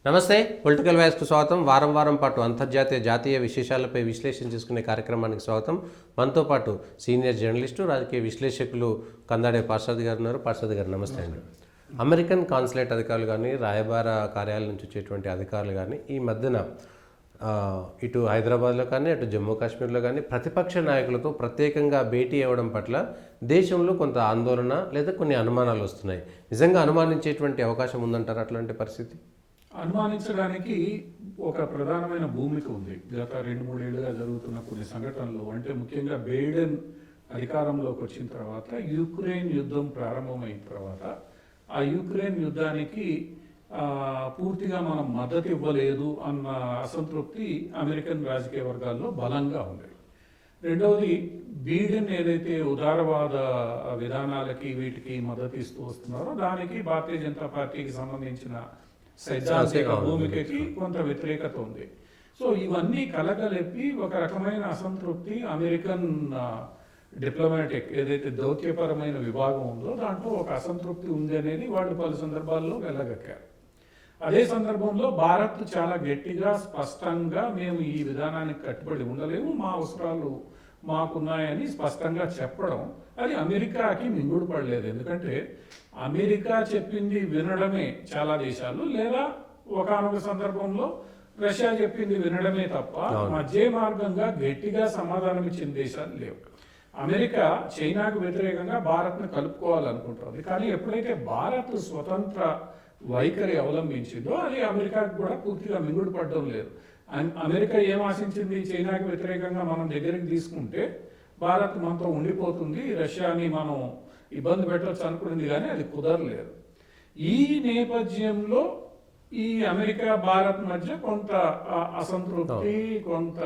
నమస్తే. పొలిటికల్ వాయిస్కు స్వాగతం. వారం పాటు అంతర్జాతీయ జాతీయ విశేషాలపై విశ్లేషణ చేసుకునే కార్యక్రమానికి స్వాగతం. మనతో పాటు సీనియర్ జర్నలిస్టు రాజకీయ విశ్లేషకులు కందాడే పార్షద్ గారు ఉన్నారు. పార్షద్ గారు నమస్తే అండి. అమెరికన్ కాన్సులేట్ అధికారులు కానీ రాయబార కార్యాలయం నుంచి వచ్చేటువంటి అధికారులు కానీ ఈ మధ్యన ఇటు హైదరాబాద్లో కానీ అటు జమ్మూ కాశ్మీర్లో కానీ ప్రతిపక్ష నాయకులతో ప్రత్యేకంగా భేటీ అవ్వడం పట్ల దేశంలో కొంత ఆందోళన లేదా కొన్ని అనుమానాలు వస్తున్నాయి. నిజంగా అనుమానించేటువంటి అవకాశం ఉందంటారు అట్లాంటి పరిస్థితి? అనుమానించడానికి ఒక ప్రధానమైన భూమిక ఉంది. గత 2-3 ఏళ్లుగా జరుగుతున్న కొన్ని సంఘటనలు, అంటే ముఖ్యంగా బైడెన్ అధికారంలోకి వచ్చిన తర్వాత యుక్రెయిన్ యుద్ధం ప్రారంభమైన తర్వాత ఆ యుక్రెయిన్ యుద్ధానికి పూర్తిగా మనం మద్దతు ఇవ్వలేదు అన్న అసంతృప్తి అమెరికన్ రాజకీయ వర్గాల్లో బలంగా ఉంది. రెండవది, బైడెన్ ఏదైతే ఉదారవాద విధానాలకి వీటికి మద్దతు ఇస్తూ వస్తున్నారో దానికి భారతీయ జనతా పార్టీకి సంబంధించిన సైద్ధాంతిక భూమికకి కొంత వ్యతిరేకత ఉంది. సో ఇవన్నీ కలగలిపి ఒక రకమైన అసంతృప్తి అమెరికన్ డిప్లొమాటిక్ ఏదైతే దౌత్యపరమైన విభాగం ఉందో దాంట్లో ఒక అసంతృప్తి ఉంది అనేది వాళ్ళు పలు సందర్భాల్లో వెళ్ళగక్కారు. అదే సందర్భంలో భారత్ చాలా గట్టిగా స్పష్టంగా మేము ఈ విధానానికి కట్టుబడి ఉండలేము, మా అవసరాలు మాకున్నాయని స్పష్టంగా చెప్పడం అది అమెరికాకి మింగుడు పడలేదు. ఎందుకంటే అమెరికా చెప్పింది వినడమే చాలా దేశాలు, లేదా ఒకానొక సందర్భంలో రష్యా చెప్పింది వినడమే తప్ప మధ్య మార్గంగా గట్టిగా సమాధానం ఇచ్చిన దేశాలు లేవు. అమెరికా చైనాకు వ్యతిరేకంగా భారత్ను కలుపుకోవాలనుకుంటుంది, కానీ ఎప్పుడైతే భారత్ స్వతంత్ర వైఖరి అవలంబించిందో అది అమెరికాకు కూడా పూర్తిగా మింగుడు పడడం లేదు. అమెరికా ఏం ఆశించింది? చైనాకి వ్యతిరేకంగా మనం దగ్గరికి తీసుకుంటే భారత్ మనతో ఉండిపోతుంది, రష్యాని మనం ఇబ్బంది పెట్టవచ్చు అనుకున్నది, కానీ అది కుదరలేదు. ఈ నేపథ్యంలో ఈ అమెరికా భారత్ మధ్య కొంత అసంతృప్తి, కొంత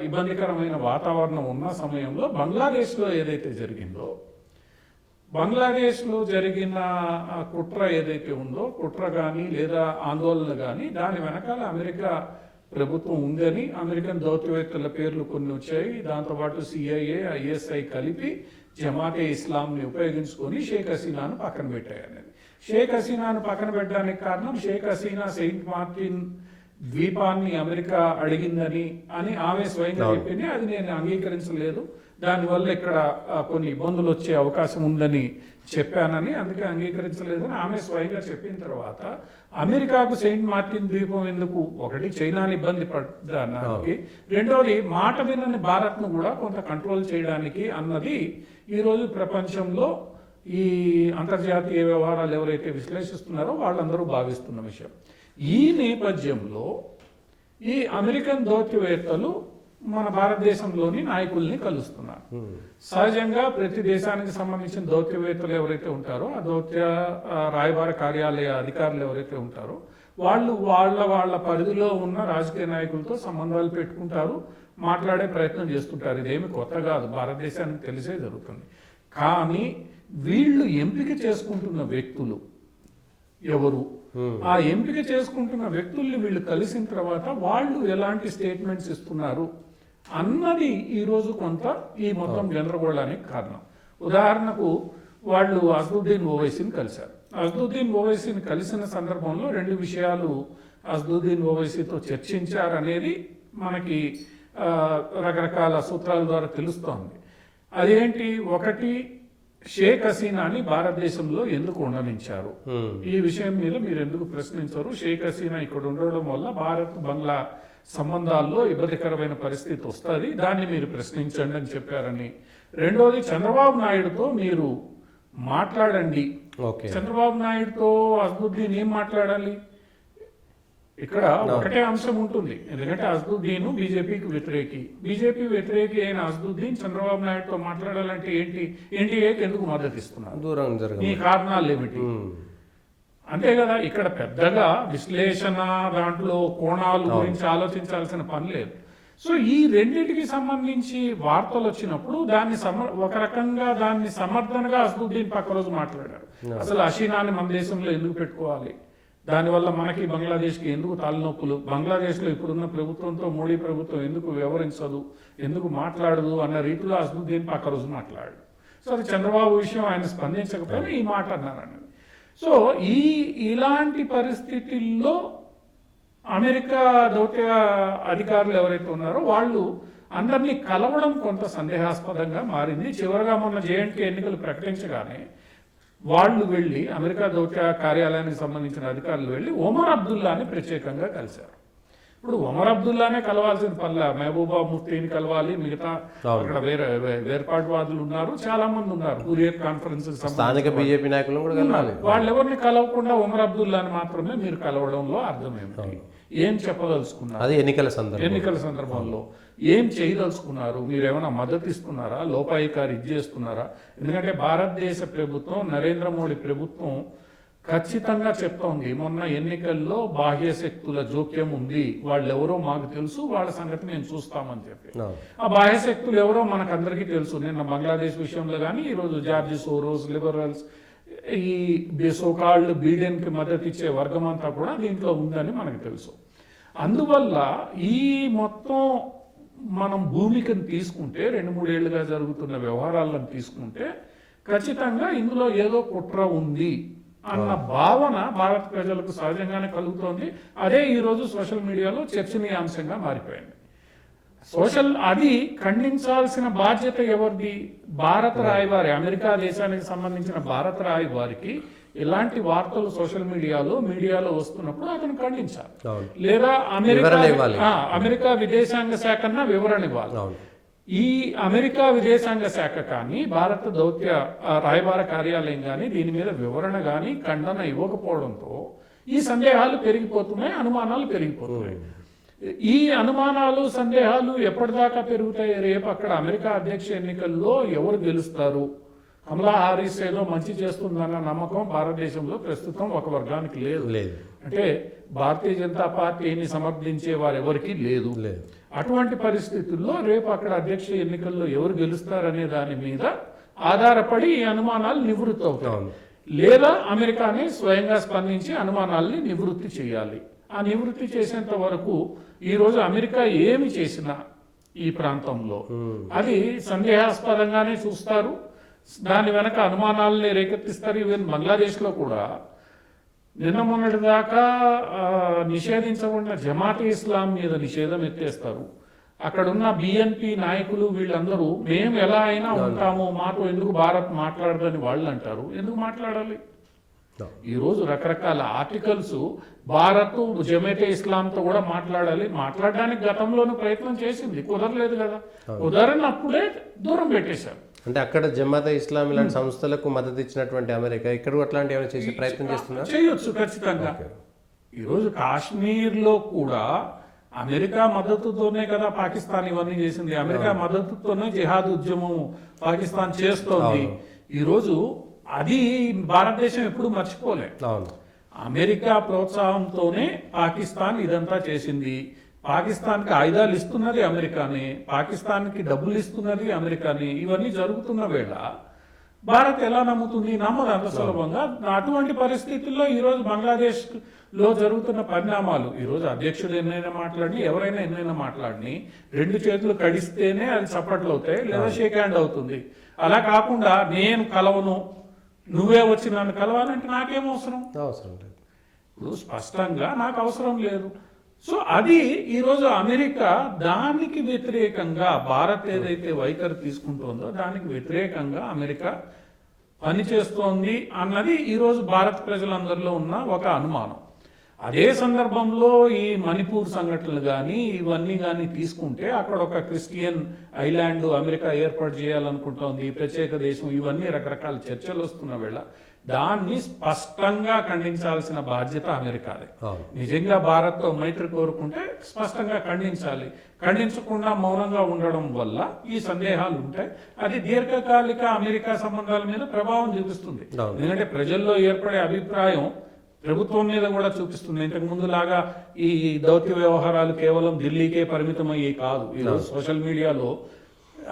ఇబ్బందికరమైన వాతావరణం ఉన్న సమయంలో బంగ్లాదేశ్లో ఏదైతే జరిగిందో, బంగ్లాదేశ్లో జరిగిన కుట్ర ఏదైతే ఉందో, కుట్ర కానీ లేదా ఆందోళన కానీ దాని వెనకాల అమెరికా ప్రభుత్వం ఉందని అమెరికన్ దౌత్యవేత్తల పేర్లు కొన్ని వచ్చాయి. దాంతోపాటు CIA, ISI కలిపి జమాతే ఇస్లాంని ఉపయోగించుకొని షేక్ హసీనాను పక్కన పెట్టాయనేది. షేక్ హసీనాను పక్కన పెట్టడానికి కారణం షేక్ హసీనా సెయింట్ మార్టిన్ ద్వీపాన్ని అమెరికా అడిగిందని అని ఆమె స్వయంగా చెప్పింది. అది నేను అంగీకరించలేదు, దానివల్ల ఇక్కడ కొన్ని ఇబ్బందులు వచ్చే అవకాశం ఉందని చెప్పానని, అందుకే అంగీకరించలేదని ఆమె స్వయంగా చెప్పిన తర్వాత అమెరికాకు సెయింట్ మార్టిన్ ద్వీపం ఎందుకు? ఒకటి, చైనాని ఇబ్బంది పడడానికి, రెండవది మాట వినని భారత్ను కూడా కొంత కంట్రోల్ చేయడానికి అన్నది ఈరోజు ప్రపంచంలో ఈ అంతర్జాతీయ వ్యవహారాలు ఎవరైతే విశ్లేషిస్తున్నారో వాళ్ళందరూ భావిస్తున్న విషయం. ఈ నేపథ్యంలో ఈ అమెరికన్ దౌత్యవేత్తలు మన భారతదేశంలోని నాయకుల్ని కలుస్తున్నారు. సహజంగా ప్రతి దేశానికి సంబంధించిన దౌత్యవేత్తలు ఎవరైతే ఉంటారో, ఆ దౌత్య రాయబార కార్యాలయ అధికారులు ఎవరైతే ఉంటారో వాళ్ళు వాళ్ళ పరిధిలో ఉన్న రాజకీయ నాయకులతో సంబంధాలు పెట్టుకుంటారు, మాట్లాడే ప్రయత్నం చేస్తుంటారు. ఇదేమి కొత్త కాదు, భారతదేశానికి తెలిసే జరుగుతుంది. కానీ వీళ్ళు ఎంపిక చేసుకుంటున్న వ్యక్తులు ఎవరు, ఆ ఎంపిక చేసుకుంటున్న వ్యక్తుల్ని వీళ్ళు కలిసిన తర్వాత వాళ్ళు ఎలాంటి స్టేట్మెంట్స్ ఇస్తున్నారు అన్నది ఈరోజు కొంత ఈ మొత్తం గందరగోళానికి కారణం. ఉదాహరణకు వాళ్ళు అసదుద్దీన్ ఓవైసీని కలిశారు. అసదుద్దీన్ ఓవైసీని కలిసిన సందర్భంలో 2 విషయాలు అసదుద్దీన్ ఓవైసీతో చర్చించారనేది మనకి రకరకాల సూత్రాల ద్వారా తెలుస్తోంది. అదేంటి? ఒకటి, షేక్ హసీనాని భారతదేశంలో ఎందుకు ఉండనించారు, ఈ విషయం మీద మీరు ఎందుకు ప్రశ్నించరు? షేక్ హసీనా ఇక్కడ ఉండడం వల్ల భారత్ బంగ్లా సంబంధాల్లో ఇబ్బందికరమైన పరిస్థితి వస్తుంది, దాన్ని మీరు ప్రశ్నించండి అని చెప్పారని. రెండోది, చంద్రబాబు నాయుడుతో మీరు మాట్లాడండి. చంద్రబాబు నాయుడుతో అసదుద్దీన్ ఏం మాట్లాడాలి? ఇక్కడ ఒకటే అంశం ఉంటుంది, ఎందుకంటే అసదుద్దీన్ బీజేపీకి వ్యతిరేకి అయిన అసదుద్దీన్ చంద్రబాబు నాయుడుతో మాట్లాడాలంటే ఏంటి? ఎన్డీఏకి ఎందుకు మద్దతు ఇస్తున్నారు, ఈ కారణాలు ఏమిటి? అంతే కదా. ఇక్కడ పెద్దగా విశ్లేషణ, దాంట్లో కోణాలు గురించి ఆలోచించాల్సిన పని లేదు. సో ఈ రెండింటికి సంబంధించి వార్తలు వచ్చినప్పుడు దాన్ని ఒక రకంగా దాన్ని సమర్థనగా అసదుద్దీన్ పక్క రోజు మాట్లాడారు. అసలు హసీనాని మన దేశంలో ఎందుకు పెట్టుకోవాలి, దానివల్ల మనకి బంగ్లాదేశ్కి ఎందుకు తలనొప్పులు, బంగ్లాదేశ్లో ఇప్పుడున్న ప్రభుత్వంతో మోడీ ప్రభుత్వం ఎందుకు వ్యవహరించదు, ఎందుకు మాట్లాడదు అన్న రీతిలో అసదుద్దీన్ పక్క రోజు మాట్లాడాడు. సో అది చంద్రబాబు విషయం, ఆయన స్పందించకపోయినా ఈ మాట అన్నారని. సో ఇలాంటి పరిస్థితుల్లో అమెరికా దౌత్య అధికారులు ఎవరైతే ఉన్నారో వాళ్ళు అందరినీ కలవడం కొంత సందేహాస్పదంగా మారింది. చివరగా మొన్న జేఎండ్కే ఎన్నికలు ప్రకటించగానే వాళ్ళు వెళ్ళి అమెరికా దౌత్య కార్యాలయానికి సంబంధించిన అధికారులు వెళ్ళి ఒమర్ అబ్దుల్లాని ప్రత్యేకంగా కలిశారు. ఇప్పుడు ఒమర్ అబ్దుల్లానే కలవాల్సిన పనిలా, మహబూబా ముఫ్తీని కలవాలి, మిగతా అక్కడ వేర్పాటువాదులు ఉన్నారు, చాలా మంది ఉన్నారు, హురియత్ కాన్ఫరెన్స్ స్థానిక బీజేపీ నాయకులను కూడా కలవాలి. వాళ్ళెవరిని కలవకుండా ఒమర్ అబ్దుల్లాని మాత్రమే మీరు కలవడంలో అర్థం ఏమిటి? ఏం చెప్పదలుచుకున్నారు? అది ఎన్నికల సందర్భంలో ఏం చేయదలుచుకున్నారు? మీరు ఏమైనా మద్దతు ఇస్తున్నారా? లోపాయికారి చేస్తున్నారా? ఎందుకంటే భారతదేశ ప్రభుత్వం, నరేంద్ర మోడీ ప్రభుత్వం ఖచ్చితంగా చెప్తోంది, మొన్న ఎన్నికల్లో బాహ్య శక్తుల జోక్యం ఉంది, వాళ్ళెవరో మాకు తెలుసు, వాళ్ళ సంగతి మేము చూస్తామని చెప్పి. ఆ బాహ్య శక్తులు ఎవరో మనకందరికీ తెలుసు. నిన్న బంగ్లాదేశ్ విషయంలో కానీ, ఈరోజు జార్జి సోరోస్, లిబరల్స్, ఈ సోకాల్డ్ బీడెన్కి మద్దతు ఇచ్చే వర్గం అంతా కూడా దీంట్లో ఉందని మనకు తెలుసు. అందువల్ల ఈ మొత్తం మనం భూమికను తీసుకుంటే, 2-3 ఏళ్లుగా జరుగుతున్న వ్యవహారాలను తీసుకుంటే ఖచ్చితంగా ఇందులో ఏదో కుట్ర ఉంది అన్న భావన భారత ప్రజలకు సహజంగానే కలుగుతోంది. అదే ఈరోజు సోషల్ మీడియాలో చర్చనీయాంశంగా మారిపోయింది. అది ఖండించాల్సిన బాధ్యత ఎవరిది? భారత రాయబారి, అమెరికా దేశానికి సంబంధించిన భారత రాయబారికి ఇలాంటి వార్తలు సోషల్ మీడియాలో వస్తున్నప్పుడు అతను ఖండించాలి, లేదా అమెరికా విదేశాంగ శాఖ వివరణ ఇవ్వాలి. ఈ అమెరికా విదేశాంగ శాఖ కానీ, భారత దౌత్య రాయబార కార్యాలయం కానీ దీని మీద వివరణ కానీ ఖండన ఇవ్వకపోవడంతో ఈ సందేహాలు పెరిగిపోతున్నాయి, అనుమానాలు పెరిగిపోతున్నాయి. ఈ అనుమానాలు, సందేహాలు ఎప్పటిదాకా పెరుగుతాయి? రేపు అక్కడ అమెరికా అధ్యక్ష ఎన్నికల్లో ఎవరు గెలుస్తారు? కమలా హారిస్ ఏదో మంచి చేస్తుందన్న నమ్మకం భారతదేశంలో ప్రస్తుతం ఒక వర్గానికి లేదు. అంటే భారతీయ జనతా పార్టీని సమర్థించే వారు ఎవరికి లేదు. అటువంటి పరిస్థితుల్లో రేపు అక్కడ అధ్యక్ష ఎన్నికల్లో ఎవరు గెలుస్తారనే దాని మీద ఆధారపడి ఈ అనుమానాలు నివృత్తి అవుతాయి. లేదా అమెరికానే స్వయంగా స్పందించి అనుమానాల్ని నివృత్తి చేయాలి. ఆ నివృత్తి చేసేంత వరకు ఈరోజు అమెరికా ఏమి చేసినా ఈ ప్రాంతంలో అది సందేహాస్పదంగానే చూస్తారు, దాని వెనక అనుమానాలని రేకెత్తిస్తారు. ఈవెన్ బంగ్లాదేశ్లో కూడా నిన్న మొన్నటి దాకా నిషేధించబడిన జమాతే ఇస్లాం మీద నిషేధం ఎత్తేస్తారు. అక్కడున్న బిఎన్పి నాయకులు వీళ్ళందరూ మేము ఎలా అయినా ఉంటాము, మాతో ఎందుకు భారత్ మాట్లాడదని వాళ్ళు అంటారు. ఎందుకు మాట్లాడాలి? ఈరోజు రకరకాల ఆర్టికల్స్ భారత్ జమాతే ఇస్లాంతో కూడా మాట్లాడడానికి గతంలోనూ ప్రయత్నం చేసింది, కుదరలేదు కదా. కుదరనప్పుడే దూరం పెట్టేశారు. అంటే అక్కడ జమాతే ఇస్లాం ఇలాంటి సంస్థలకు మద్దతు ఇచ్చినటువంటి అమెరికా ఇక్కడ అట్లాంటి ఏమైనా చేసే ప్రయత్నం చేస్తున్నారు? చేయొచ్చు ఖచ్చితంగా. ఈరోజు కాశ్మీర్లో కూడా అమెరికా మద్దతుతోనే కదా పాకిస్తాన్ ఇవన్నీ చేసింది. అమెరికా మద్దతుతోనే జిహాద్ ఉద్యమం పాకిస్తాన్ చేస్తోంది. ఈరోజు అది భారతదేశం ఎప్పుడు మర్చిపోలే. అమెరికా ప్రోత్సాహంతోనే పాకిస్తాన్ ఇదంతా చేసింది. పాకిస్తాన్కి ఆయుధాలు ఇస్తున్నది అమెరికానే, పాకిస్తాన్కి డబ్బులు ఇస్తున్నది అమెరికానే. ఇవన్నీ జరుగుతున్న వేళ భారత్ ఎలా నమ్ముతుంది? నమ్మదు అంత సులభంగా. అటువంటి పరిస్థితుల్లో ఈరోజు బంగ్లాదేశ్ లో జరుగుతున్న పరిణామాలు, ఈరోజు అధ్యక్షుడు ఎన్నైనా మాట్లాడి, ఎవరైనా ఎన్నైనా మాట్లాడి 2 చేతులు కడిస్తేనే అది చప్పట్లు అవుతాయి, లేదా షేక్ హ్యాండ్ అవుతుంది. అలా కాకుండా నేను కలవను, నువ్వే వచ్చి నన్ను కలవాలంటే నాకేం అవసరం లేదు. ఇప్పుడు స్పష్టంగా నాకు అవసరం లేదు. సో అది ఈరోజు అమెరికా దానికి వ్యతిరేకంగా భారత్ ఏదైతే వైఖరి తీసుకుంటుందో దానికి వ్యతిరేకంగా అమెరికా పనిచేస్తోంది అన్నది ఈరోజు భారత ప్రజలందరిలో ఉన్న ఒక అనుమానం. అదే సందర్భంలో ఈ మణిపూర్ సంఘటనలు కానీ ఇవన్నీ కానీ తీసుకుంటే అక్కడ ఒక క్రిస్టియన్ ఐలాండ్ అమెరికా ఏర్పాటు చేయాలనుకుంటోంది, ప్రత్యేక దేశం, ఇవన్నీ రకరకాల చర్చలు వస్తున్న వేళ దాన్ని స్పష్టంగా ఖండించాల్సిన బాధ్యత అమెరికాదే. నిజంగా భారత్తో మైత్రి కోరుకుంటే స్పష్టంగా ఖండించాలి. ఖండించకుండా మౌనంగా ఉండడం వల్ల ఈ సందేహాలు ఉంటాయి. అది దీర్ఘకాలిక అమెరికా సంబంధాల మీద ప్రభావం చూపిస్తుంది. ఎందుకంటే ప్రజల్లో ఏర్పడే అభిప్రాయం ప్రభుత్వం మీద కూడా చూపిస్తుంది. ఇంతకు ముందు లాగా ఈ దౌత్య వ్యవహారాలు కేవలం ఢిల్లీకే పరిమితమయ్యే కాదు. ఈరోజు సోషల్ మీడియాలో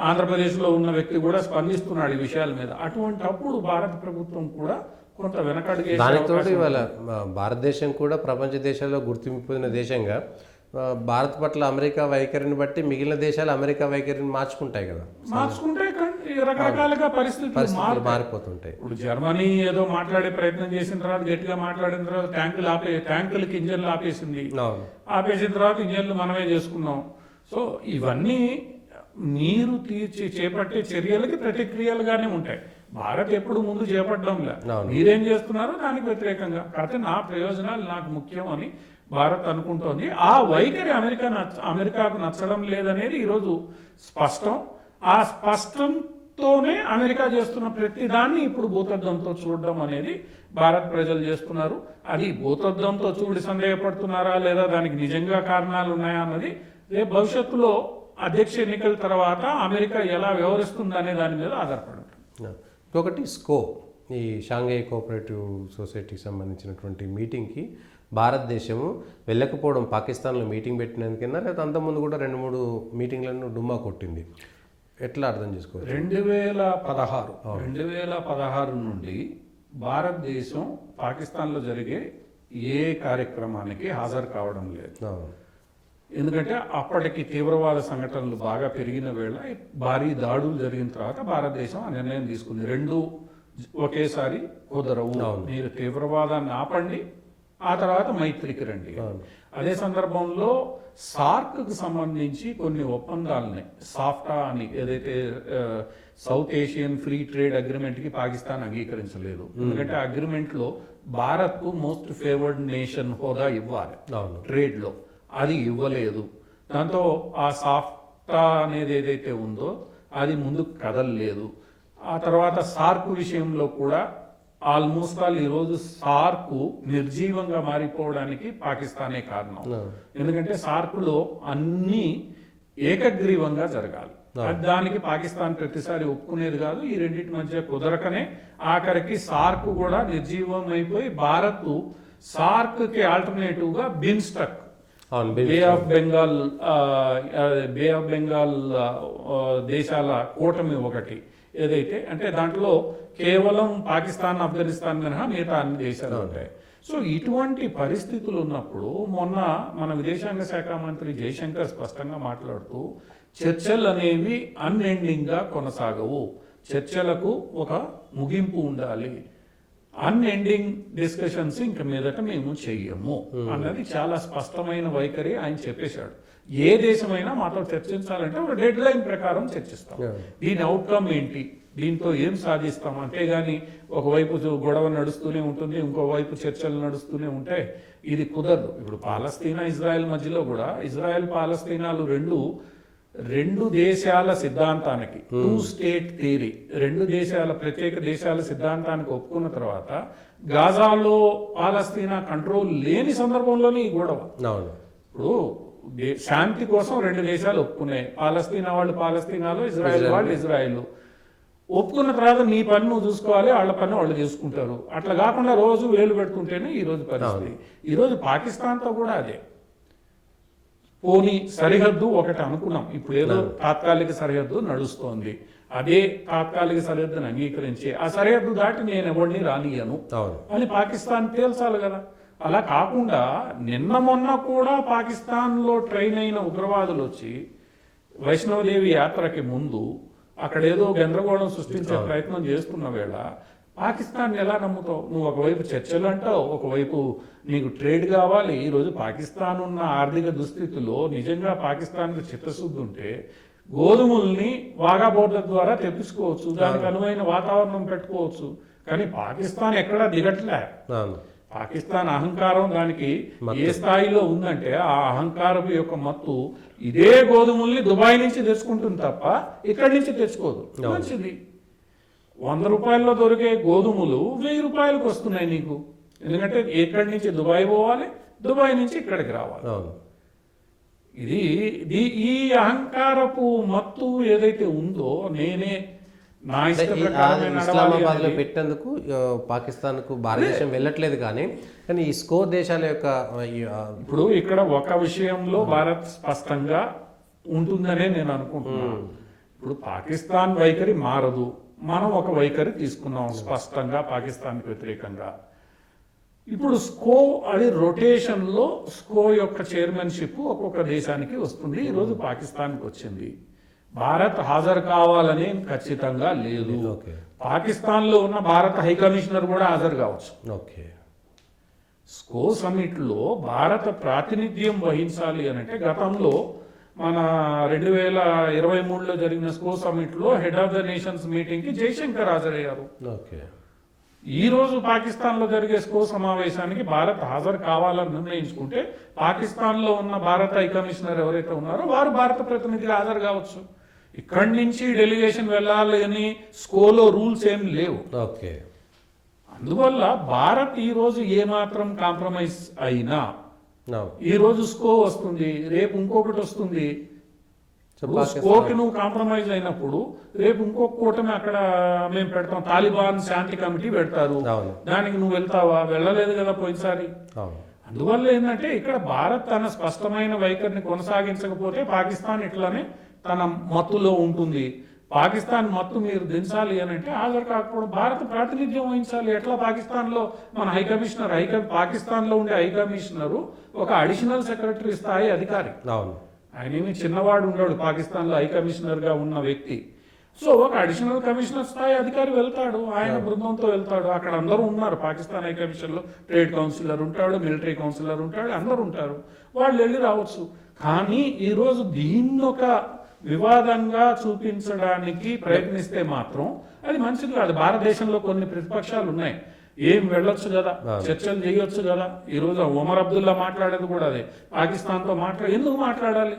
ఆంధ్రప్రదేశ్లో ఉన్న వ్యక్తి కూడా స్పందిస్తున్నాడు ఈ విషయాల మీద. అటువంటి అప్పుడు భారత ప్రభుత్వం కూడా కొంత వెనకడుగే. దానితో ఇవాళ భారతదేశం కూడా ప్రపంచ దేశాల్లో గుర్తింపు పొందిన దేశంగా భారత్ పట్ల అమెరికా వైఖరిని బట్టి మిగిలిన దేశాలు అమెరికా వైఖరిని మార్చుకుంటాయి కదా. మార్చుకుంటే రకరకాలుగా పరిస్థితులు పరిస్థితులు మారిపోతుంటాయి. ఇప్పుడు జర్మనీ ఏదో మాట్లాడే ప్రయత్నం చేసిన తర్వాత, గట్టిగా మాట్లాడిన తర్వాత ట్యాంకులకి ఇంజన్లు ఆపేసింది. ఆపేసిన తర్వాత ఇంజన్లు మనమే చేసుకున్నాం. సో ఇవన్నీ మీరు చేపట్టే చర్యలకి ప్రతిక్రియలుగానే ఉంటాయి. భారత్ ఎప్పుడు ముందు చేపట్టడంలే, మీరేం చేస్తున్నారో దానికి వ్యతిరేకంగా. కాకపోతే నా ప్రయోజనాలు నాకు ముఖ్యం అని భారత్ అనుకుంటోంది. ఆ వైఖరి అమెరికాకు నచ్చడం లేదనేది ఈరోజు స్పష్టం. ఆ స్పష్టంతోనే అమెరికా చేస్తున్న ప్రతి దాన్ని ఇప్పుడు భూతద్దంతో చూడడం అనేది భారత్ ప్రజలు చేస్తున్నారు. అది భూతద్దంతో చూడి సందేహపడుతున్నారా లేదా, దానికి నిజంగా కారణాలు ఉన్నాయా అన్నది రేపు భవిష్యత్తులో అధ్యక్ష ఎన్నికల తర్వాత అమెరికా ఎలా వ్యవహరిస్తుంది అనే దాని మీద ఆధారపడి ఉంటుంది. ఇంకొకటి స్కో, ఈ షాంఘై కోఆపరేటివ్ సొసైటీకి సంబంధించినటువంటి మీటింగ్కి భారతదేశము వెళ్ళకపోవడం, పాకిస్తాన్లో మీటింగ్ పెట్టినందుకైనా లేదా అంతకుముందు కూడా 2-3 మీటింగ్లను డుమ్మా కొట్టింది, ఎట్లా అర్థం చేసుకోవచ్చు? 2016 నుండి భారతదేశం పాకిస్తాన్లో జరిగే ఏ కార్యక్రమానికి హాజరు కావడం లేదు. ఎందుకంటే అప్పటికి తీవ్రవాద సంఘటనలు బాగా పెరిగిన వేళ, భారీ దాడులు జరిగిన తర్వాత భారతదేశం ఆ నిర్ణయం తీసుకుంది. రెండు ఒకేసారి కుదరవు, మీరు తీవ్రవాదాన్ని ఆపండి, ఆ తర్వాత మైత్రికి రండి. అదే సందర్భంలో సార్క్కు సంబంధించి కొన్ని ఒప్పందాలని, సాఫ్టా అని ఏదైతే సౌత్ ఏషియన్ ఫ్రీ ట్రేడ్ అగ్రిమెంట్కి పాకిస్తాన్ అంగీకరించలేదు. ఎందుకంటే ఆ అగ్రిమెంట్లో భారత్కు మోస్ట్ ఫేవర్డ్ నేషన్ హోదా ఇవ్వాలి ట్రేడ్లో, అది ఇవ్వలేదు. దాంతో ఆ సాఫ్టా అనేది ఏదైతే ఉందో అది ముందుకు కదలలేదు. ఆ తర్వాత సార్క్ విషయంలో కూడా ఆల్మోస్ట్ ఆల్ ఈరోజు సార్క్ నిర్జీవంగా మారిపోవడానికి పాకిస్తానే కారణం. ఎందుకంటే సార్క్లో అన్ని ఏకగ్రీవంగా జరగాలి, దానికి పాకిస్తాన్ ప్రతిసారి ఒప్పుకునేది కాదు. ఈ రెండింటి మధ్య కుదరకనే ఆఖరికి సార్క్ కూడా నిర్జీవం అయిపోయి భారత్ సార్క్ కి ఆల్టర్నేటివ్ గా బిన్స్టక్, బే ఆఫ్ బెంగాల్ దేశాల కూటమి ఒకటి ఏదైతే, అంటే దాంట్లో కేవలం పాకిస్తాన్, ఆఫ్ఘనిస్తాన్ మినహా మిగతా అన్ని దేశాలు ఉంటాయి. సో ఇటువంటి పరిస్థితులు ఉన్నప్పుడు మొన్న మన విదేశాంగ శాఖ మంత్రి జయశంకర్ స్పష్టంగా మాట్లాడుతూ చర్చలు అనేవి అన్ఎండింగ్ గా కొనసాగవు, చర్చలకు ఒక ముగింపు ఉండాలి, అన్ఎండింగ్ డిస్కషన్స్ ఇంక మీదట మేము చెయ్యము అన్నది చాలా స్పష్టమైన వైఖరి ఆయన చెప్పేశాడు. ఏ దేశమైనా మాతో చర్చించాలంటే ఒక డెడ్ లైన్ ప్రకారం చర్చిస్తాం, దీని అవుట్కమ్ ఏంటి, దీంతో ఏం సాధిస్తాం. అంతేగాని ఒకవైపు గొడవ నడుస్తూనే ఉంటుంది, ఇంకోవైపు చర్చలు నడుస్తూనే ఉంటే ఇది కుదరదు. ఇప్పుడు పాలస్తీనా ఇజ్రాయెల్ మధ్యలో కూడా ఇజ్రాయెల్ పాలస్తీనాలు రెండు దేశాల సిద్ధాంతానికి, 2 స్టేట్ థియరీ, 2 దేశాల ప్రత్యేక దేశాల సిద్ధాంతానికి ఒప్పుకున్న తర్వాత గాజాలో పాలస్తీనా కంట్రోల్ లేని సందర్భంలోనే ఈ గొడవ. ఇప్పుడు శాంతి కోసం 2 దేశాలు ఒప్పుకున్నాయి, పాలస్తీనా వాళ్ళు పాలస్తీనాలో, ఇజ్రాయెల్ వాళ్ళు ఇజ్రాయెల్. ఒప్పుకున్న తర్వాత నీ పని నువ్వు చూసుకోవాలి, వాళ్ళ పని వాళ్ళు చేసుకుంటారు. అట్లా కాకుండా రోజు వేలు పెడుతుంటేనే ఈ రోజు పరిస్థితి. ఈరోజు పాకిస్తాన్తో కూడా అదే. పోనీ సరిహద్దు ఒకటి అనుకున్నాం, ఇప్పుడు ఏదో తాత్కాలిక సరిహద్దు నడుస్తోంది, అదే తాత్కాలిక సరిహద్దును అంగీకరించి ఆ సరిహద్దు దాటి నేను ఎవరిని రానియను అని పాకిస్తాన్ తేల్చాలి కదా. అలా కాకుండా నిన్న మొన్న కూడా పాకిస్తాన్లో ట్రైన్ అయిన ఉగ్రవాదులు వచ్చి వైష్ణవదేవి యాత్రకి ముందు అక్కడేదో గందరగోళం సృష్టించే ప్రయత్నం చేస్తున్న వేళ పాకిస్తాన్ ఎలా నమ్ముతావు? నువ్వు ఒకవైపు చర్చలు అంటావు, ఒకవైపు నీకు ట్రేడ్ కావాలి. ఈరోజు పాకిస్తాన్ ఉన్న ఆర్థిక దుస్థితిలో నిజంగా పాకిస్తాన్కి చిత్తశుద్ధి ఉంటే గోధుమల్ని వాగా బోర్డర్ ద్వారా తెప్పించుకోవచ్చు, దానికి అనువైన వాతావరణం పెట్టుకోవచ్చు. కానీ పాకిస్తాన్ ఎక్కడా దిగట్లే. పాకిస్తాన్ అహంకారం దానికి ఏ స్థాయిలో ఉందంటే ఆ అహంకారం యొక్క మత్తు ఇదే గోధుమల్ని దుబాయ్ నుంచి తెచ్చుకుంటుంది తప్ప ఇక్కడి నుంచి తెచ్చుకోదు. మంచిది, 100 రూపాయల్లో దొరికే గోధుమలు 1000 రూపాయలకు వస్తున్నాయి నీకు. ఎందుకంటే ఇక్కడి నుంచి దుబాయ్ పోవాలి, దుబాయ్ నుంచి ఇక్కడికి రావాలి. ఇది ఈ అహంకారపు మత్తు ఏదైతే ఉందో, నేనే నా ఇస్లామాబాద్ లో పెట్టేందుకు పాకిస్తాన్కు భారతదేశం వెళ్ళట్లేదు. కానీ ఈ స్కోర్ దేశాల యొక్క ఇప్పుడు ఇక్కడ ఒక విషయంలో భారత్ స్పష్టంగా ఉంటుందనే నేను అనుకుంటున్నాను. ఇప్పుడు పాకిస్తాన్ వైఖరి మారదు, మనం ఒక వైఖరి తీసుకున్నాం స్పష్టంగా పాకిస్తాన్కి వ్యతిరేకంగా. ఇప్పుడు స్కో అది రొటేషన్లో స్కో యొక్క చైర్మన్షిప్ ఒక్కొక్క దేశానికి వస్తుంది. ఈరోజు పాకిస్తాన్కి వచ్చింది. భారత్ హాజరు కావాలని ఖచ్చితంగా లేదు. ఓకే పాకిస్తాన్లో ఉన్న భారత హై కమిషనర్ కూడా హాజరు కావచ్చు. ఓకే స్కో సమిట్లో భారత ప్రాతినిధ్యం వహించాలి అని అంటే గతంలో మన 2023లో జరిగిన స్కో సమిట్లో హెడ్ ఆఫ్ ద నేషన్స్ మీటింగ్కి జైశంకర్ హాజరయ్యారు. ఓకే ఈ రోజు పాకిస్తాన్లో జరిగే స్కో సమావేశానికి భారత్ హాజరు కావాలని నిర్ణయించుకుంటే పాకిస్తాన్లో ఉన్న భారత హై కమిషనర్ ఎవరైతే ఉన్నారో వారు భారత ప్రతినిధిగా హాజరు కావచ్చు. ఇక్కడి నుంచి డెలిగేషన్ వెళ్ళాలి అని స్కోలో రూల్స్ ఏం లేవు. ఓకే అందువల్ల భారత్ ఈ రోజు ఏమాత్రం కాంప్రమైజ్ అయినా No. ఈ రోజు స్కో వస్తుంది, రేపు ఇంకొకటి వస్తుంది. స్కోకి నువ్వు కాంప్రమైజ్ అయినప్పుడు రేపు ఇంకొక కూటమి అక్కడ మేము పెడతాం, తాలిబాన్ శాంతి కమిటీ పెడతారు, దానికి నువ్వు వెళ్తావా? వెళ్ళలేదు కదా పోయినసారి. అందువల్ల ఏంటంటే ఇక్కడ భారత్ తన స్పష్టమైన వైఖరిని కొనసాగించకపోతే పాకిస్తాన్ ఇట్లానే తన మత్తులో ఉంటుంది. పాకిస్తాన్ మత్తు మీరు దించాలి అని అంటే హాజరు కాకపోవడం, భారత ప్రాతినిధ్యం వహించాలి. ఎట్లా పాకిస్తాన్లో మన హై కమిషనర్ పాకిస్తాన్లో ఉండే హై కమిషనరు ఒక అడిషనల్ సెక్రటరీ స్థాయి అధికారి. ఆయన ఏమి చిన్నవాడు ఉన్నాడు, పాకిస్తాన్లో హై కమిషనర్గా ఉన్న వ్యక్తి. సో ఒక అడిషనల్ కమిషనర్ స్థాయి అధికారి వెళ్తాడు, ఆయన బృందంతో వెళ్తాడు. అక్కడ అందరూ ఉన్నారు, పాకిస్తాన్ హై కమిషన్లో ట్రేడ్ కౌన్సిలర్ ఉంటాడు, మిలిటరీ కౌన్సిలర్ ఉంటాడు, అందరూ ఉంటారు. వాళ్ళు వెళ్ళి రావచ్చు. కానీ ఈరోజు దీన్ని ఒక వివాదంగా చూపించడానికి ప్రయత్నిస్తే మాత్రం అది మంచిది కాదు. భారతదేశంలో కొన్ని ప్రతిపక్షాలు ఉన్నాయి, ఏం వెళ్ళొచ్చు కదా, చర్చలు చేయొచ్చు కదా. ఈ రోజు ఒమర్ అబ్దుల్లా మాట్లాడేది కూడా అదే, పాకిస్తాన్తో ఎందుకు మాట్లాడాలి?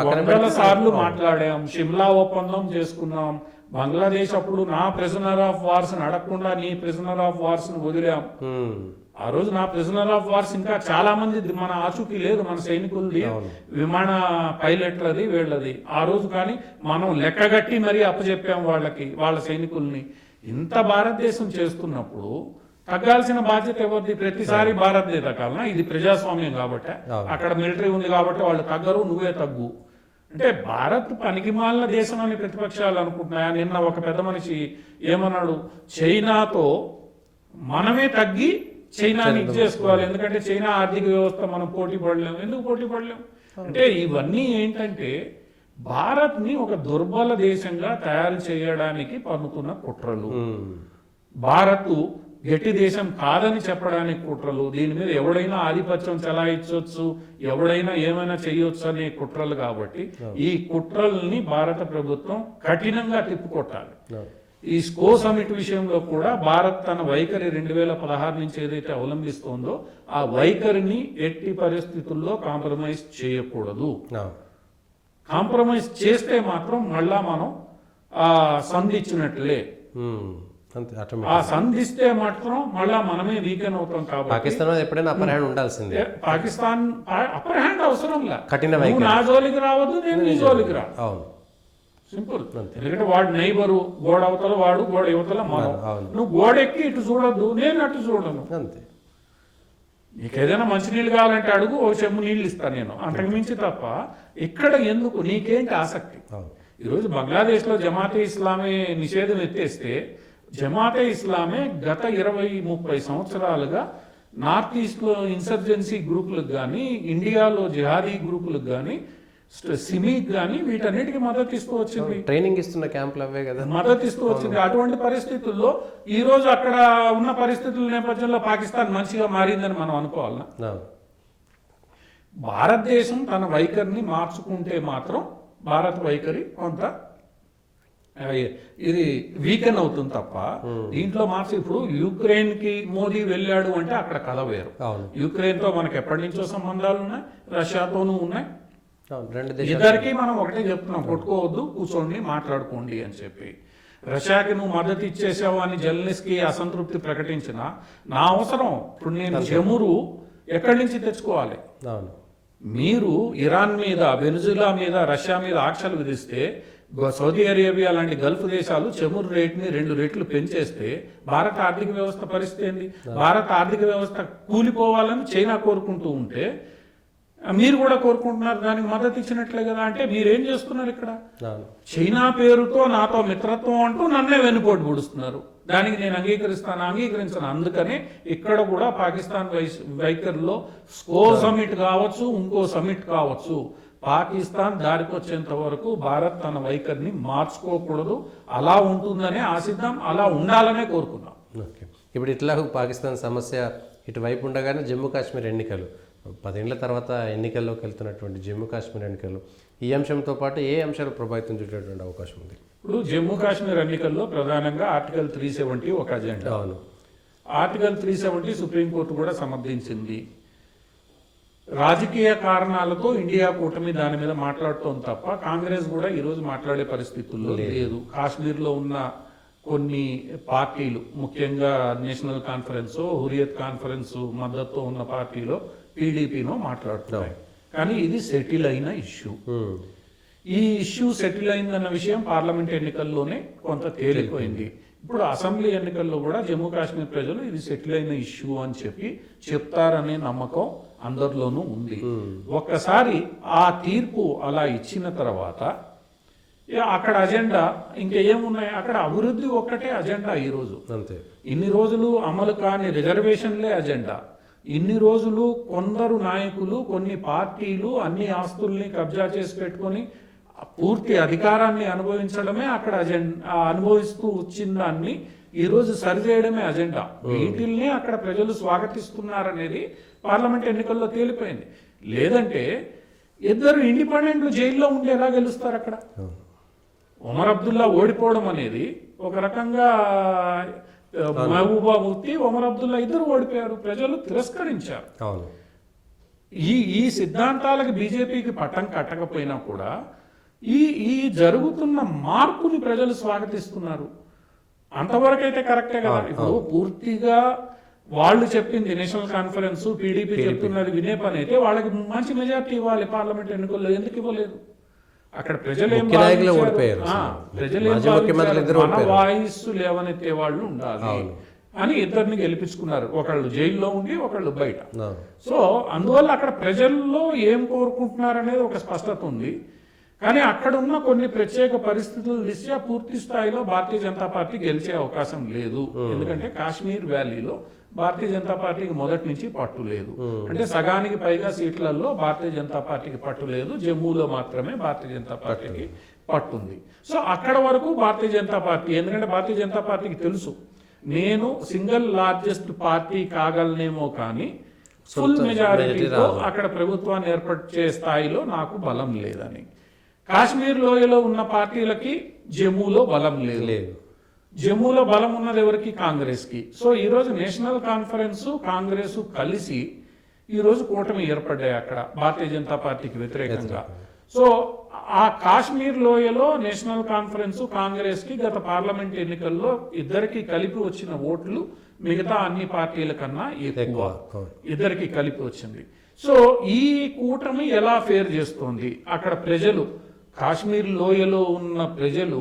వందల సార్లు మాట్లాడాం, షిమ్లా ఒప్పందం చేసుకున్నాం, బంగ్లాదేశ్ అప్పుడు నా ప్రిజనర్ ఆఫ్ వార్స్ అడగకుండా నీ ప్రిజనర్ ఆఫ్ వార్స్ వదిలాం. ఆ రోజు నా ప్రిజనర్ ఆఫ్ వార్స్ ఇంకా చాలా మంది మన ఆచూకీ లేదు, మన సైనికులది, విమాన పైలట్లది, వీళ్ళది. ఆ రోజు కానీ మనం లెక్కగట్టి మరీ అప్పచెప్పాం వాళ్ళకి, వాళ్ళ సైనికుల్ని. ఇంత భారతదేశం చేస్తున్నప్పుడు తగ్గాల్సిన బాధ్యత ఎవరిది? ప్రతిసారి భారత్దే తగ్గాలనా? ఇది ప్రజాస్వామ్యం కాబట్టి, అక్కడ మిలిటరీ ఉంది కాబట్టి వాళ్ళు తగ్గరు, నువ్వే తగ్గు అంటే భారత్ పనికిమాలిన దేశం అని ప్రతిపక్షాలు అనుకుంటున్నాయా? నిన్న ఒక పెద్ద మనిషి ఏమన్నాడు, చైనాతో మనమే తగ్గి చైనాని చేసుకోవాలి, ఎందుకంటే చైనా ఆర్థిక వ్యవస్థ మనం పోటీ పడలేము. ఎందుకు పోటీ పడలేము అంటే ఇవన్నీ ఏంటంటే భారత్ ని ఒక దుర్బల దేశంగా తయారు చేయడానికి పన్నుతున్న కుట్రలు. భారత్ గట్టి దేశం కాదని చెప్పడానికి కుట్రలు, దీని మీద ఎవడైనా ఆధిపత్యం చెలాయించవచ్చు, ఎవడైనా ఏమైనా చేయొచ్చు అనే కుట్రలు. కాబట్టి ఈ కుట్రల్ని భారత ప్రభుత్వం కఠినంగా తిప్పుకొట్టాలి. ఈ స్కో సమిట్ విషయంలో కూడా భారత్ తన వైఖరి 2016 నుంచి ఏదైతే అవలంబిస్తోందో ఆ వైఖరిని ఎట్టి పరిస్థితుల్లో కాంప్రమైజ్ చేయకూడదు. కాంప్రమైజ్ చేస్తే మాత్రం మళ్ళా మనం ఆ సంధించినట్లే. ఆ సంధిస్తే మాత్రం మళ్ళా మనమే వీకెన్ అవుతాం. కాబట్టి పాకిస్తాన్ ఎప్పుడైనా అప్పర్ హ్యాండ్ ఉండాల్సిందే. పాకిస్తాన్ అప్పర్ హ్యాండ్ అవసరం లే, కఠిన నా జోలికి రావద్దు, నేను నీ జోలికి రా, సింపుల్. ఎందుకంటే వాడు నైబరు, గోడ అవతల వాడు, గోడ యువతల మనం. నువ్వు గోడ ఎక్కి ఇటు చూడొద్దు, నేను అటు చూడను. అంతే. నీకు ఏదైనా మంచినీళ్ళు కావాలంటే అడుగు, ఓ చెమ్ము నీళ్ళు ఇస్తాను నేను, అంతకు మించి తప్ప ఇక్కడ ఎందుకు? నీకేంటి ఆసక్తి? ఈరోజు బంగ్లాదేశ్లో జమాతే ఇస్లామీ నిషేధం ఎత్తేస్తే జమాతే ఇస్లామే గత 20-30 సంవత్సరాలుగా నార్త్ ఈస్ట్లో ఇన్సర్జెన్సీ గ్రూపులకు కానీ, ఇండియాలో జిహాదీ గ్రూపులకు కానీ, సిమీకి కానీ వీటన్నిటికీ మద్దతు ఇస్తూ వచ్చింది. ట్రైనింగ్ ఇస్తున్న క్యాంపులు అవే కదా, మద్దతు ఇస్తూ వచ్చింది. అటువంటి పరిస్థితుల్లో ఈ రోజు అక్కడ ఉన్న పరిస్థితుల నేపథ్యంలో పాకిస్తాన్ మంచిగా మారిందని మనం అనుకోవాలన్నా? భారతదేశం తన వైఖరిని మార్చుకుంటే మాత్రం భారత వైఖరి కొంత ఇది వీకెన్ అవుతుంది తప్ప దీంట్లో మార్చి. ఇప్పుడు యుక్రెయిన్ కి మోదీ వెళ్ళాడు అంటే అక్కడ కథ వేరు. యుక్రెయిన్ తో మనకు ఎప్పటి నుంచో సంబంధాలు ఉన్నాయి, రష్యాతోనూ ఉన్నాయి. ఇద్దరికి మనం ఒకటే చెప్తున్నాం, కొట్టుకోవద్దు, కూర్చోండి, మాట్లాడుకోండి అని చెప్పి. రష్యాకి నువ్వు మద్దతు ఇచ్చేసావు అని జెలెన్స్కీ అసంతృప్తి ప్రకటించిన నా అవసరం. ఇప్పుడు నేను చమురు ఎక్కడి నుంచి తెచ్చుకోవాలి? మీరు ఇరాన్ మీద, వెనుజులా మీద, రష్యా మీద ఆంక్షలు విధిస్తే సౌదీ అరేబియా లాంటి గల్ఫ్ దేశాలు చమురు రేట్ని 2 రెట్లు పెంచేస్తే భారత ఆర్థిక వ్యవస్థ పరిస్థితి ఏంది? భారత ఆర్థిక వ్యవస్థ కూలిపోవాలని చైనా కోరుకుంటూ ఉంటే మీరు కూడా కోరుకుంటున్నారు, దానికి మద్దతు ఇచ్చినట్లే కదా. అంటే మీరేం చేస్తున్నారు ఇక్కడ? చైనా పేరుతో నాతో మిత్రత్వం అంటూ నన్నే వెన్నుపోటు పొడుస్తున్నారు. దానికి నేను అంగీకరించను. అందుకని ఇక్కడ కూడా పాకిస్తాన్ వైఖరిలో స్కో సమిట్ కావచ్చు, ఇంకో సమిట్ కావచ్చు, పాకిస్తాన్ దారికి వచ్చేంత వరకు భారత్ తన వైఖరిని మార్చుకోకూడదు, అలా ఉంటుందనే ఆశిద్దాం, అలా ఉండాలనే కోరుకున్నాం. ఓకే, ఇప్పుడు ఇట్లా పాకిస్తాన్ సమస్య ఇటువైపు ఉండగానే జమ్మూ కాశ్మీర్ ఎన్నికలు 10 ఏళ్ల తర్వాత ఎన్నికల్లోకి వెళ్తున్నటువంటి జమ్మూ కాశ్మీర్ ఎన్నికలు ఈ అంశంతో పాటు ఏ అంశాలు ప్రభావితం చూసేటువంటి అవకాశం ఉంది? ఇప్పుడు జమ్మూ కాశ్మీర్ ఎన్నికల్లో ప్రధానంగా ఆర్టికల్ 370 ఒక అజెండా. అవును, ఆర్టికల్ 370 సుప్రీంకోర్టు కూడా సమర్థించింది. రాజకీయ కారణాలతో ఇండియా కూటమి దాని మీద మాట్లాడుతోంది తప్ప కాంగ్రెస్ కూడా ఈరోజు మాట్లాడే పరిస్థితుల్లో లేదు. కాశ్మీర్లో ఉన్న కొన్ని పార్టీలు, ముఖ్యంగా నేషనల్ కాన్ఫరెన్స్, హురియత్ కాన్ఫరెన్స్ మద్దతు ఉన్న పార్టీలో పీడీపీనో మాట్లాడుతున్నాయి. కానీ ఇది సెటిల్ అయిన ఇష్యూ. ఈ ఇష్యూ సెటిల్ అయిందన్న విషయం పార్లమెంట్ ఎన్నికల్లోనే కొంత తేలిపోయింది. ఇప్పుడు అసెంబ్లీ ఎన్నికల్లో కూడా జమ్మూ కాశ్మీర్ ప్రజలు ఇది సెటిల్ అయిన ఇష్యూ అని చెప్పి చెప్తారనే నమ్మకం అందరిలోనూ ఉంది. ఒక్కసారి ఆ తీర్పు అలా ఇచ్చిన తర్వాత అక్కడ అజెండా ఇంకా ఏమున్నాయి? అక్కడ అభివృద్ధి ఒక్కటే అజెండా ఈరోజు. అంతే. ఇన్ని రోజులు అమలు కాని రిజర్వేషన్లే అజెండా. ఇన్ని రోజులు కొందరు నాయకులు, కొన్ని పార్టీలు అన్ని ఆస్తుల్ని కబ్జా చేసి పెట్టుకొని పూర్తి అధికారాన్ని అనుభవించడమే అక్కడ అజెండా. అనుభవిస్తూ వచ్చిన దాన్ని ఈరోజు సరిచేయడమే అజెండా. వీటిల్ని అక్కడ ప్రజలు స్వాగతిస్తున్నారనేది పార్లమెంట్ ఎన్నికల్లో తేలిపోయింది. లేదంటే ఇద్దరు ఇండిపెండెంట్లు జైల్లో ఉండి ఎలా గెలుస్తారు అక్కడ? ఒమర్ అబ్దుల్లా ఓడిపోవడం అనేది ఒక రకంగా మహబూబా ముఫ్తీ, ఒమర్ అబ్దుల్లా ఇద్దరు ఓడిపోయారు, ప్రజలు తిరస్కరించారు. ఈ సిద్ధాంతాలకు బీజేపీకి పట్టం కట్టకపోయినా కూడా ఈ జరుగుతున్న మార్పుని ప్రజలు స్వాగతిస్తున్నారు. అంతవరకైతే కరెక్టే కదా. ఇప్పుడు పూర్తిగా వాళ్ళు చెప్పింది నేషనల్ కాన్ఫరెన్స్, పీడీపీ చెప్తున్నది వినే పని అయితే వాళ్ళకి మంచి మెజార్టీ ఇవ్వాలి పార్లమెంట్ ఎన్నికల్లో. ఎందుకు ఇవ్వలేదు? అక్కడ ప్రజలు మన వాయిస్ లేవనెత్తే వాళ్ళు ఉండాలి అని ఇద్దరిని గెలిపించుకున్నారు. ఒకళ్ళు జైల్లో ఉండి, ఒకళ్ళు బయట. సో అందువల్ల అక్కడ ప్రజల్లో ఏం కోరుకుంటున్నారు అనేది ఒక స్పష్టత ఉంది. కానీ అక్కడ ఉన్న కొన్ని ప్రత్యేక పరిస్థితుల దృష్ట్యా పూర్తి స్థాయిలో భారతీయ జనతా పార్టీ గెలిచే అవకాశం లేదు. ఎందుకంటే కాశ్మీర్ వ్యాలీలో భారతీయ జనతా పార్టీకి మొదటి నుంచి పట్టు లేదు. అంటే సగానికి పైగా సీట్లలో భారతీయ జనతా పార్టీకి పట్టు లేదు. జమ్మూలో మాత్రమే భారతీయ జనతా పార్టీకి పట్టుంది. సో అక్కడ వరకు భారతీయ జనతా పార్టీ, ఎందుకంటే భారతీయ జనతా పార్టీకి తెలుసు నేను సింగిల్ లార్జెస్ట్ పార్టీ కాగలనేమో కానీ ఫుల్ మెజారిటీతో అక్కడ ప్రభుత్వాన్ని ఏర్పరిచే స్థాయిలో నాకు బలం లేదని. కాశ్మీర్ లోయలో ఉన్న పార్టీలకి జమ్మూలో బలం లేదు. జమ్మూలో బలం ఉన్నది ఎవరికి? కాంగ్రెస్కి. సో ఈరోజు నేషనల్ కాన్ఫరెన్స్, కాంగ్రెస్ కలిసి ఈరోజు కూటమి ఏర్పడ్డాయి అక్కడ భారతీయ జనతా పార్టీకి వ్యతిరేకంగా. సో ఆ కాశ్మీర్ లోయలో నేషనల్ కాన్ఫరెన్స్, కాంగ్రెస్కి గత పార్లమెంట్ ఎన్నికల్లో ఇద్దరికి కలిపి వచ్చిన ఓట్లు మిగతా అన్ని పార్టీల కన్నా ఎక్కువ, ఇద్దరికి కలిపి వచ్చింది. సో ఈ కూటమి ఎలా ఫేర్ చేస్తోంది? అక్కడ ప్రజలు, కాశ్మీర్ లోయలో ఉన్న ప్రజలు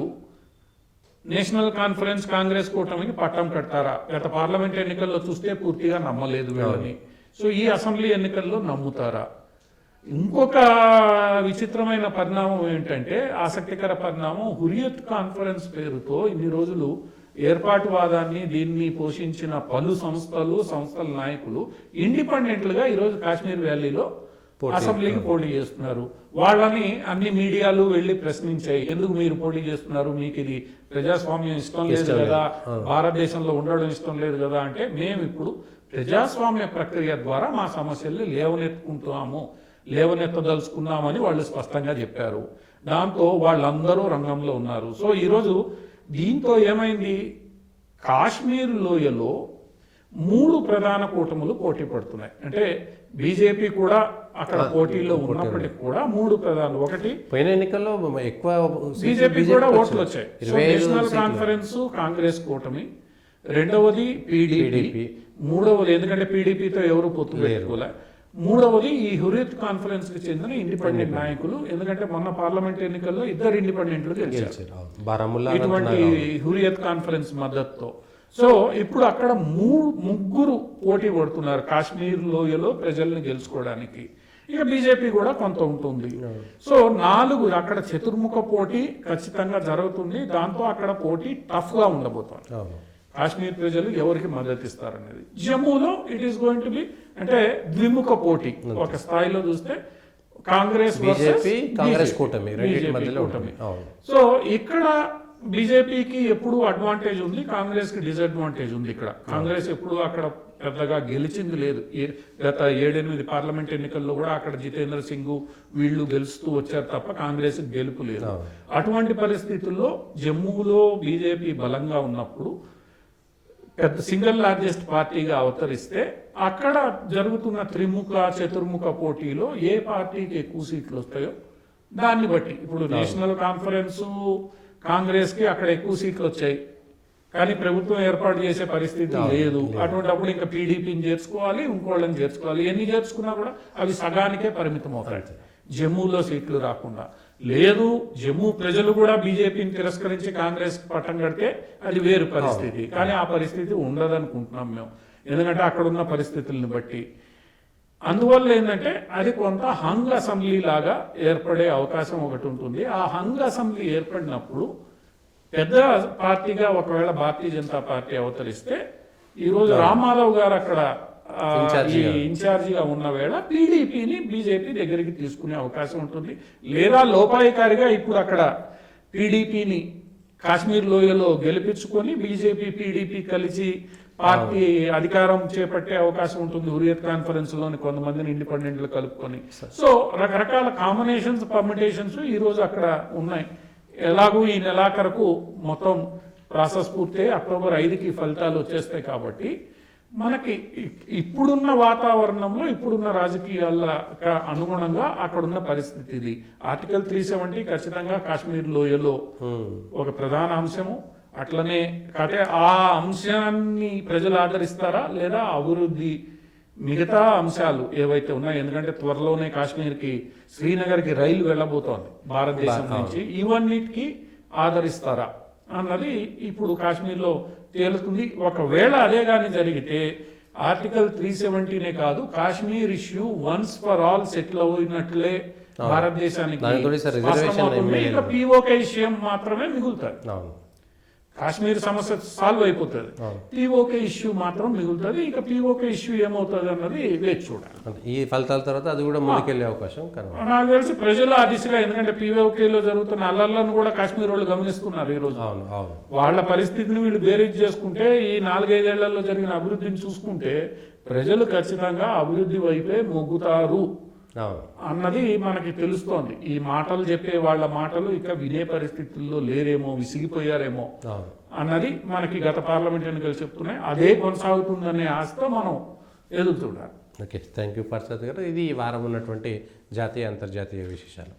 నేషనల్ కాన్ఫరెన్స్, కాంగ్రెస్ కూటమికి పట్టం కడతారా? గత పార్లమెంట్ ఎన్నికల్లో చూస్తే పూర్తిగా నమ్మలేదు వీళ్ళని. సో ఈ అసెంబ్లీ ఎన్నికల్లో నమ్ముతారా? ఇంకొక విచిత్రమైన పరిణామం ఏంటంటే, ఆసక్తికర పరిణామం, హురియత్ కాన్ఫరెన్స్ పేరుతో ఇన్ని రోజులు ఏర్పాటువాదాన్ని దీన్ని పోషించిన పలు సంస్థల నాయకులు ఇండిపెండెంట్లుగా ఈరోజు కాశ్మీర్ వ్యాలీలో అసెంబ్లీకి పోటీ చేస్తున్నారు. వాళ్ళని అన్ని మీడియాలు వెళ్లి ప్రశ్నించాయి. ఎందుకు మీరు పోటీ చేస్తున్నారు? మీకు ఇది ప్రజాస్వామ్యం ఇష్టం లేదు కదా, భారతదేశంలో ఉండడం ఇష్టం లేదు కదా అంటే, మేము ఇప్పుడు ప్రజాస్వామ్య ప్రక్రియ ద్వారా మా సమస్యల్ని లేవనెత్తదలుచుకున్నామని వాళ్ళు స్పష్టంగా చెప్పారు. దాంతో వాళ్ళందరూ రంగంలో ఉన్నారు. సో ఈరోజు దీంతో ఏమైంది? కాశ్మీర్ లోయలో 3 ప్రధాన కూటములు పోటీ పడుతున్నాయి. అంటే బీజేపీ కూడా అక్కడ పోటీలో ఉన్నప్పటికీ కూడా 3 ప్రధాన, ఒకటి పోయిన ఎన్నికల్లో ఎక్కువ బీజేపీ కూడా ఓట్లు వచ్చాయి. నేషనల్ కాన్ఫరెన్స్, కాంగ్రెస్ కూటమి, రెండవది పీడీపీ, మూడవది ఎందుకంటే పీడీపీతో ఎవరు పొత్తు పెట్టుకోలే, మూడవది ఈ హురియత్ కాన్ఫరెన్స్ కి చెందిన ఇండిపెండెంట్ నాయకులు. ఎందుకంటే మొన్న పార్లమెంట్ ఎన్నికల్లో 2 ఇండిపెండెంట్లు గెలిచారు ఇటువంటి హురియత్ కాన్ఫరెన్స్ మద్దతుతో. సో ఇప్పుడు అక్కడ 3 పోటీ పడుతున్నారు కాశ్మీర్ లోయలో ప్రజల్ని గెలుచుకోవడానికి. ఇక బీజేపీ కూడా కొంత ఉంటుంది. సో 4 అక్కడ చతుర్ముఖ పోటీ ఖచ్చితంగా జరుగుతుంది. దాంతో అక్కడ పోటీ టఫ్ గా ఉండబోతోంది. కాశ్మీర్ ప్రజలు ఎవరికి మద్దతు ఇస్తారనేది. జమ్మూలో it is going to be అంటే ద్విముఖ పోటీ. ఒక స్థాయిలో చూస్తే కాంగ్రెస్ బీజేపీ కాంగ్రెస్ BJP. కూటమి రెండింటి BJP మధ్యలో కూటమి. ఉంటుంది. అవును. సో ఇక్కడ బీజేపీకి ఎప్పుడు అడ్వాంటేజ్ ఉంది, కాంగ్రెస్ కి డిసడ్వాంటేజ్ ఉంది. ఇక్కడ కాంగ్రెస్ ఎప్పుడు అక్కడ పెద్దగా గెలిచింది లేదు. గత 7-8 పార్లమెంట్ ఎన్నికల్లో కూడా అక్కడ జితేంద్ర సింగ్ వీళ్ళు గెలుస్తూ వచ్చారు తప్ప కాంగ్రెస్ గెలుపు లేదు. అటువంటి పరిస్థితుల్లో జమ్మూలో బీజేపీ బలంగా ఉన్నప్పుడు పెద్ద సింగిల్ లార్జెస్ట్ పార్టీగా అవతరిస్తే అక్కడ జరుగుతున్న త్రిముఖ చతుర్ముఖ పోటీలో ఏ పార్టీకి ఎక్కువ సీట్లు వస్తాయో దాన్ని బట్టి ఇప్పుడు నేషనల్ కాన్ఫరెన్స్ కాంగ్రెస్ కి అక్కడ ఎక్కువ సీట్లు వచ్చాయి, కానీ ప్రభుత్వం ఏర్పాటు చేసే పరిస్థితి లేదు. అటువంటిప్పుడు ఇంకా పీడీపీని చేర్చుకోవాలి, ఇంకోళ్ళని చేర్చుకోవాలి. ఎన్ని చేర్చుకున్నా కూడా అవి సగానికే పరిమితం అవుతాయి, జమ్మూలో సీట్లు రాకుండా. లేదు, జమ్మూ ప్రజలు కూడా బీజేపీని తిరస్కరించి కాంగ్రెస్ పట్టం కడితే అది వేరు పరిస్థితి. కానీ ఆ పరిస్థితి ఉండదనుకుంటున్నాం మేము, ఎందుకంటే అక్కడ ఉన్న పరిస్థితులను బట్టి. అందువల్ల ఏంటంటే అది కొంత హంగ్ అసెంబ్లీ లాగా ఏర్పడే అవకాశం ఒకటి ఉంటుంది. ఆ హంగ్ అసెంబ్లీ ఏర్పడినప్పుడు పెద్ద పార్టీగా ఒకవేళ భారతీయ జనతా పార్టీ అవతరిస్తే, ఈరోజు రామారావు గారు అక్కడ ఇన్ఛార్జిగా ఉన్న వేళ టీడీపీని బీజేపీ దగ్గరికి తీసుకునే అవకాశం ఉంటుంది. లేదా లోపాయికారిగా ఇప్పుడు అక్కడ టీడీపీని కాశ్మీర్ లోయలో గెలిపించుకొని బీజేపీ పీడీపీ కలిసి పార్టీ అధికారం చేపట్టే అవకాశం ఉంటుంది. హురియత్ కాన్ఫరెన్స్ లోని కొంతమందిని ఇండిపెండెంట్లు కలుపుకొని. సో రకరకాల కాంబినేషన్స్ పర్మిటేషన్స్ ఈ రోజు అక్కడ ఉన్నాయి. ఎలాగూ ఈ నెలాఖరుకు మొత్తం ప్రాసెస్ పూర్తి అక్టోబర్ 5కి ఫలితాలు వచ్చేస్తాయి. కాబట్టి మనకి ఇప్పుడున్న వాతావరణంలో ఇప్పుడున్న రాజకీయాలకు అనుగుణంగా అక్కడున్న పరిస్థితి ఇది. ఆర్టికల్ 370 ఖచ్చితంగా కాశ్మీర్ లోయలో ఒక ప్రధాన అంశము. అట్లనే అంటే ఆ అంశాన్ని ప్రజలు ఆదరిస్తారా లేదా అభివృద్ధి మిగతా అంశాలు ఏవైతే ఉన్నాయో, ఎందుకంటే త్వరలోనే కాశ్మీర్కి శ్రీనగర్కి రైలు వెళ్ళబోతోంది భారతదేశం నుంచి, ఇవన్నిటికీ ఆదరిస్తారా అన్నది ఇప్పుడు కాశ్మీర్లో తేలుతుంది. ఒకవేళ అదే కానీ జరిగితే ఆర్టికల్ 370నే కాదు, Kashmir issue once for all settle అయినట్లే భారతదేశానికి. ఇక పీఓకే ఇష్యూ మాత్రమే మిగులుతుంది. కాశ్మీర్ సమస్య సాల్వ్ అయిపోతుంది, పీఓకే ఇష్యూ మాత్రం మిగులుతుంది. ఇక పీఓకే ఇష్యూ ఏమవుతుంది అన్నది వేచి చూడాలి. ఈ ఫలితాల తర్వాత అది కూడా ముందుకెళ్లే అవకాశం నాకు తెలిసి ప్రజలు ఆ దిశగా, ఎందుకంటే పీఓకేలో జరుగుతున్న అల్లర్లను కూడా కాశ్మీర్ వాళ్ళు గమనిస్తున్నారు. ఈ రోజు వాళ్ళ పరిస్థితిని వీళ్ళు బేరీజ్ చేసుకుంటే, ఈ 4-5 ఏళ్లలో జరిగిన అభివృద్ధిని చూసుకుంటే ప్రజలు ఖచ్చితంగా అభివృద్ధి వైపే మొగ్గుతారు అన్నది మనకి తెలుస్తోంది. ఈ మాటలు చెప్పే వాళ్ళ మాటలు ఇక వినే పరిస్థితుల్లో లేరేమో, విసిగిపోయారేమో అన్నది మనకి గత పార్లమెంట్ ఎన్నికలు చెప్తున్నాయి. అదే కొనసాగుతుందనే ఆశతో మనం ఎదుగుతుండాలి. ఓకే, థ్యాంక్ యూ పార్సాద్ గారు. ఇది ఈ వారం ఉన్నటువంటి జాతీయ అంతర్జాతీయ విశేషాలు.